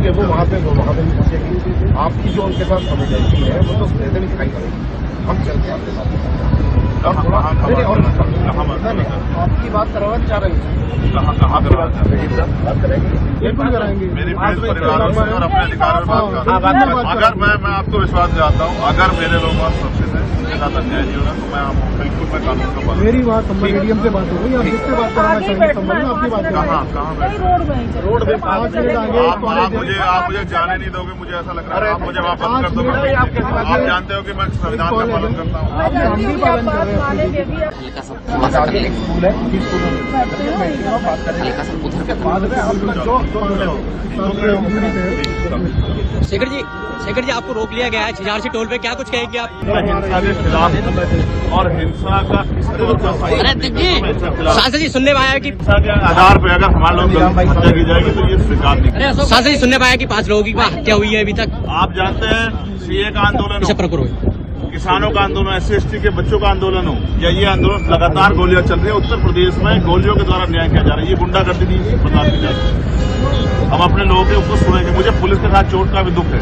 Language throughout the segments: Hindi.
देखिए वो वहाँ पे नहीं पहुंचेगी। आपकी जो उनके साथ कम्युनिटी है वो तो वैसे भी दिखाई पड़ेगी। हम चलते हैं आपके साथ और थोड़ा आपकी बात करवाना चाह रहे हैं। कहाँ बात करेंगे, बिल्कुल कराएंगे। मेरी परिवारों से और अपने अधिकार में बात करें। अगर मैं आपको विश्वास दिलाता हूँ, अगर मेरे लोग वहाँ सुरक्षित है, मेरे साथ अन्याय नहीं होगा, तो मैं आपको बिल्कुल मैं कानून का पालन। मेरी बात संबल मीडियम से बात हो गई, आप जिससे बात कराना चाहेंगे संबल में आपकी बात कहाँ रोड पे 5 मिनट आगे आप मुझे जाने नहीं दोगे, मुझे ऐसा लग रहा है आप मुझे वापस कर दोगे। आप जानते हो कि मैं संविधान का पालन करता हूँ। हम भी पालन कर रहे हैं। आगे एक स्कूल है, उसी स्कूल में बात करेंगे। उसके बाद में हम जो शेखर जी आपको रोक लिया गया है छिजारसी टोल पे, क्या कुछ कहेंगे आप? हिंसा के खिलाफ और हिंसा का सांसद जी सुनने में आया कि हिंसा के आधार पर अगर हमारे लोग हत्या की जाएगी तो ये स्वीकार नहीं। सांसद जी सुनने में आया कि 5 लोगों की हत्या हुई है अभी तक। आप जानते हैं सीए का आंदोलन हो, किसानों का आंदोलन, SC/ST के बच्चों का आंदोलन हो, या ये आंदोलन लगातार गोलियां चल रही है। उत्तर प्रदेश में गोलियों के द्वारा न्याय किया जा रहा है। ये गुंडागर्दी नहीं बर्दाश्त की जाती। हम अपने लोगों के ऊपर सुनेंगे। मुझे पुलिस के साथ चोट का भी दुख है,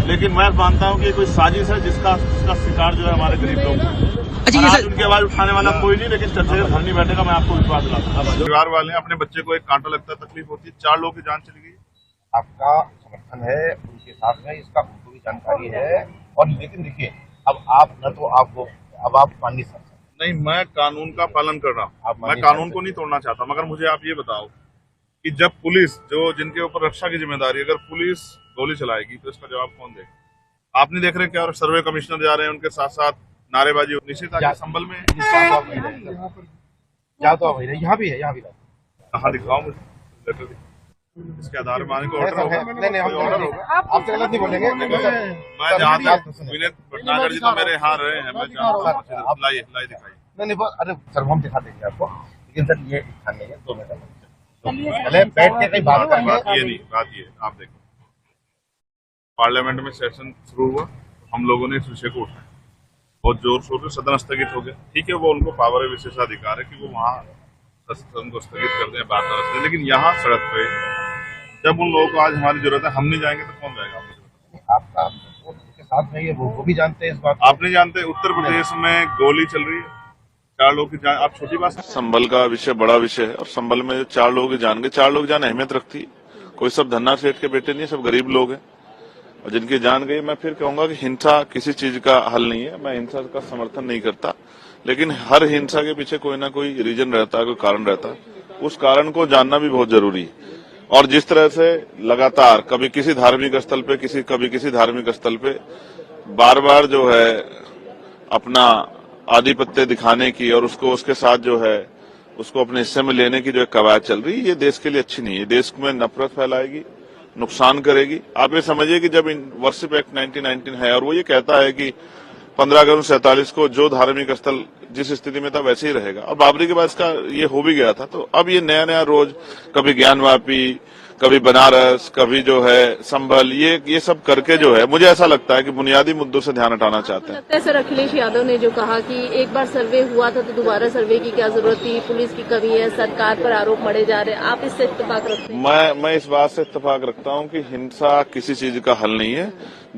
लेकिन मैं मानता हूं कि कोई साजिश है जिसका शिकार जो है हमारे गरीब लोग। आज उनकी आवाज उठाने वाला कोई नहीं, लेकिन चर्चा घर नहीं बैठेगा, मैं आपको विश्वास दिलाता हूं। परिवार वाले अपने बच्चे को एक कांटा लगता है, तकलीफ होती है, 4 लोगों की जान चली गई। आपका समर्थन है उनके साथ में, इसका उनको भी जानकारी है। और लेकिन देखिए अब आप न तो आपको अब आप मान नहीं सकते। नहीं, मैं कानून का पालन कर रहा हूँ, मैं कानून को नहीं तोड़ना चाहता। मगर मुझे आप ये बताओ कि जब पुलिस जिनके ऊपर रक्षा की जिम्मेदारी, अगर पुलिस गोली चलाएगी तो इसका जवाब कौन देगा? आप नहीं देख रहे क्या? और सर्वे कमिश्नर जा रहे हैं, उनके साथ साथ नारेबाजी निश्चित आगे संभल में क्या तो यहाँ भी है, यहाँ भी कहाँ दिखाओ मुझे इसके आधार में को ऑर्डर होगा। ऑर्डर होगा, आप गलत नहीं बोलेंगे। मैं जहाँ तक विनीत भटनागर जी तो मेरे यहाँ रहे हैं, मैं लाई दिखाई नहीं। अरे सर हम दिखा देंगे आपको, लेकिन सर ये दिखाने है 2 मिनट पहले बैठ के कहीं बात करेंगे। बात ये आप देखो, पार्लियामेंट में सेशन शुरू हुआ, हम लोगों ने इस विषय को उठाया, बहुत जोर शोर से सदन स्थगित हो गया। ठीक है, वो उनको पावर विशेषाधिकार है कि वो वहाँ सदन को स्थगित कर दें, बात कर दें, लेकिन यहाँ सड़क पे जब उन लोगों को आज हमारी जरूरत है, हम नहीं जाएंगे तो कौन जाएगा? आपका उनके साथ में ये वो भी जानते हैं इस बात। आप नहीं जानते? उत्तर प्रदेश में गोली चल रही है, 4 लोगों की जान। आप छोटी बात, संभल का विषय बड़ा विषय है, और संभल में 4 लोगों की जान गई। 4 लोग जान अहमियत रखती है, कोई सब धन्ना सेठ के बेटे नहीं, सब गरीब लोग हैं, और जिनकी जान गई। मैं फिर कहूंगा कि हिंसा किसी चीज का हल नहीं है। मैं हिंसा का समर्थन नहीं करता, लेकिन हर हिंसा के पीछे कोई ना कोई रीजन रहता है, कोई कारण रहता है। उस कारण को जानना भी बहुत जरूरी है। और जिस तरह से लगातार कभी किसी धार्मिक स्थल पे कभी किसी धार्मिक स्थल पे बार बार जो है अपना आधिपत्य दिखाने की और उसके साथ जो है उसको अपने हिस्से में लेने की जो एक कवायद चल रही है, ये देश के लिए अच्छी नहीं है। देश में नफरत फैलाएगी, नुकसान करेगी। आप ये समझिए कि जब वर्शिप एक्ट 1919 है और वो ये कहता है कि 15 अगस्त 47 को जो धार्मिक स्थल जिस स्थिति में था वैसे ही रहेगा, और बाबरी के बाद इसका ये हो भी गया था। तो अब ये नया रोज कभी ज्ञानवापी, कभी बनारस, कभी जो है संभल, ये सब करके जो है मुझे ऐसा लगता है कि बुनियादी मुद्दों से ध्यान हटाना चाहते हैं। सर अखिलेश यादव ने जो कहा कि एक बार सर्वे हुआ था तो दोबारा सर्वे की क्या जरूरत थी, पुलिस की कमी है, सरकार पर आरोप मढ़े जा रहे हैं, आप इससे इत्तेफाक रखते हैं? मैं इस बात से इत्तेफाक रखता हूं कि हिंसा किसी चीज का हल नहीं है।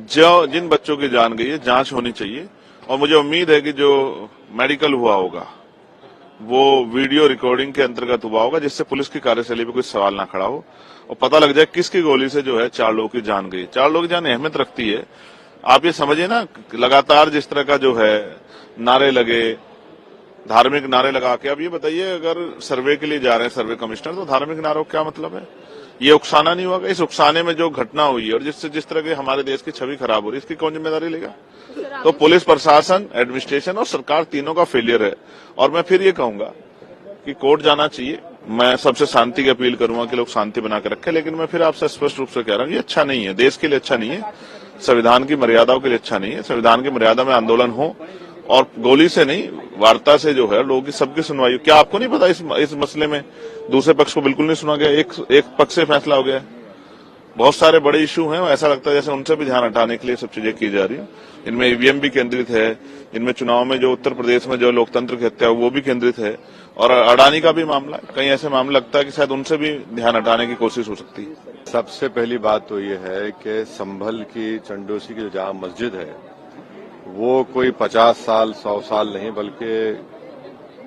जिन बच्चों की जान गई है, जांच होनी चाहिए, और मुझे उम्मीद है कि जो मेडिकल हुआ होगा वो वीडियो रिकॉर्डिंग के अंतर्गत हुआ होगा, जिससे पुलिस की कार्यशैली पे कोई सवाल ना खड़ा हो और पता लग जाए किसकी गोली से जो है 4 लोगों की जान गई। 4 लोगों की जान अहमियत रखती है। आप ये समझिए ना, लगातार जिस तरह का जो है नारे लगे, धार्मिक नारे लगा के, अब ये बताइए अगर सर्वे के लिए जा रहे हैं सर्वे कमिश्नर, तो धार्मिक नारों का क्या मतलब है? ये उकसाना नहीं होगा? इस उकसाने में जो घटना हुई है और जिस तरह के हमारे देश की छवि खराब हो रही है, इसकी कौन जिम्मेदारी लेगा? तो पुलिस प्रशासन, एडमिनिस्ट्रेशन और सरकार तीनों का फेलियर है। और मैं फिर ये कहूंगा कि कोर्ट जाना चाहिए। मैं सबसे शांति की अपील करूंगा कि लोग शांति बना के रखें, लेकिन मैं फिर आपसे स्पष्ट रूप से कह रहा हूं, ये अच्छा नहीं है, देश के लिए अच्छा नहीं है, संविधान की मर्यादाओं के लिए अच्छा नहीं है। संविधान की मर्यादा में आंदोलन हो, और गोली से नहीं, वार्ता से जो है लोगों की सबकी सुनवाई। क्या आपको नहीं पता इस मसले में दूसरे पक्ष को बिल्कुल नहीं सुना गया, एक पक्ष से फैसला हो गया? बहुत सारे बड़े इशू हैं, ऐसा लगता है जैसे उनसे भी ध्यान हटाने के लिए सब चीजें की जा रही है। इनमें ईवीएम भी केंद्रित है, इनमें चुनाव में जो उत्तर प्रदेश में जो लोकतंत्र की हत्या वो भी केंद्रित है, और अडानी का भी मामला, कहीं ऐसे मामला लगता है कि शायद उनसे भी ध्यान हटाने की कोशिश हो सकती है। सबसे पहली बात तो ये है कि संभल की चंडोसी की जो जामा मस्जिद है वो कोई 50 साल 100 साल नहीं बल्कि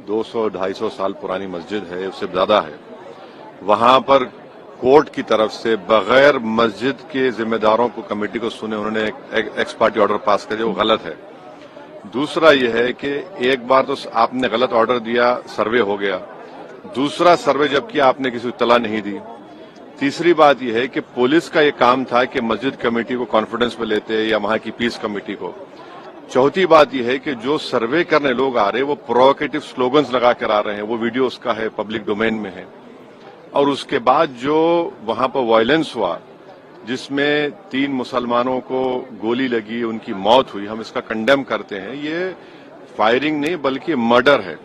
200-250 साल पुरानी मस्जिद है, उससे ज्यादा है। वहां पर कोर्ट की तरफ से बगैर मस्जिद के जिम्मेदारों को कमेटी को सुने उन्होंने एक एक्स पार्टी ऑर्डर पास कर दिया, वो गलत है। दूसरा यह है कि एक बार तो आपने गलत ऑर्डर दिया, सर्वे हो गया, दूसरा सर्वे जब किया आपने किसी को इत्तला नहीं दी। तीसरी बात यह है कि पुलिस का ये काम था कि मस्जिद कमेटी को कॉन्फिडेंस में लेते या वहां की पीस कमेटी को। चौथी बात यह है कि जो सर्वे करने लोग आ रहे हैं वो प्रोवोकेटिव स्लोगन्स लगा कर आ रहे हैं, वो वीडियो उसका है, पब्लिक डोमेन में है। और उसके बाद जो वहां पर वायलेंस हुआ जिसमें 3 मुसलमानों को गोली लगी, उनकी मौत हुई, हम इसका कंडेम करते हैं। ये फायरिंग नहीं बल्कि मर्डर है।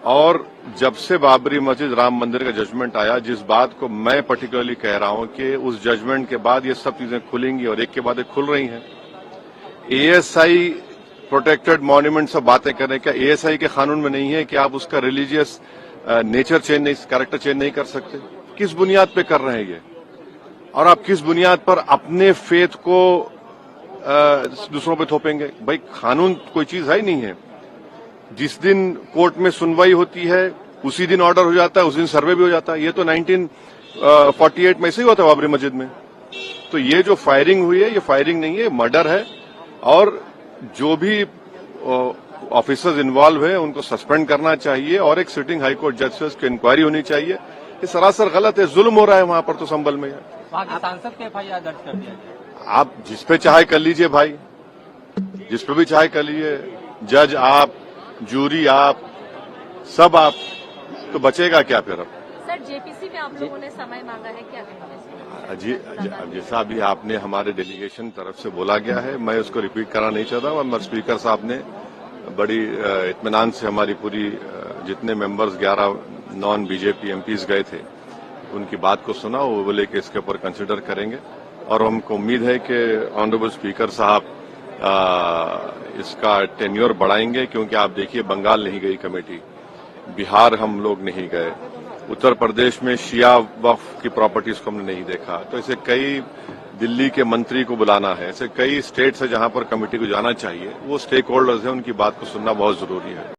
और जब से बाबरी मस्जिद राम मंदिर का जजमेंट आया, जिस बात को मैं पर्टिकुलरली कह रहा हूं कि उस जजमेंट के बाद ये सब चीजें खुलेंगी और एक के बाद एक खुल रही हैं। एएसआई प्रोटेक्टेड मॉन्यूमेंट सब बातें कर रहे हैं, क्या एएसआई के कानून में नहीं है कि आप उसका रिलीजियस नेचर चेंज नहीं, कैरेक्टर चेंज नहीं कर सकते? किस बुनियाद पे कर रहे हैं ये? और आप किस बुनियाद पर अपने फेथ को दूसरों पे थोपेंगे? भाई कानून कोई चीज है ही नहीं है। जिस दिन कोर्ट में सुनवाई होती है उसी दिन ऑर्डर हो जाता है, उस दिन सर्वे भी हो जाता है। ये तो 1948 में ऐसे ही हुआ था बाबरी मस्जिद में। तो ये जो फायरिंग हुई है ये फायरिंग नहीं है, मर्डर है। और जो भी ऑफिसर्स इन्वॉल्व है उनको सस्पेंड करना चाहिए और एक सिटिंग हाईकोर्ट जज की इंक्वायरी होनी चाहिए। ये सरासर गलत है, जुल्म हो रहा है वहां पर तो संभल में। सांसद के एफआईआर दर्ज कर दिया गया। आप जिस पे चाहे कर लीजिए भाई, जिस पे भी चाहे कर लीजिए, जज आप, जूरी आप, सब आप, तो बचेगा क्या फिर? अब सर जेपीसी में आप लोगों ने समय मांगा है, क्या कहेंगे? जी, जैसा अभी आपने हमारे डेलीगेशन तरफ से बोला गया है, मैं उसको रिपीट करना नहीं चाहता हूं। मगर स्पीकर साहब ने बड़ी इत्मीनान से हमारी पूरी जितने मेंबर्स 11 नॉन बीजेपी एमपीज गए थे उनकी बात को सुना। वो बोले कि इसके ऊपर कंसिडर करेंगे और हमको उम्मीद है कि ऑनरेबल स्पीकर साहब इसका टेन्योर बढ़ाएंगे, क्योंकि आप देखिए बंगाल नहीं गई कमेटी, बिहार हम लोग नहीं गए, उत्तर प्रदेश में शिया वक्फ की प्रॉपर्टीज को हमने नहीं देखा। तो ऐसे कई, दिल्ली के मंत्री को बुलाना है, ऐसे कई स्टेट्स है जहां पर कमेटी को जाना चाहिए। वो स्टेक होल्डर्स हैं, उनकी बात को सुनना बहुत जरूरी है।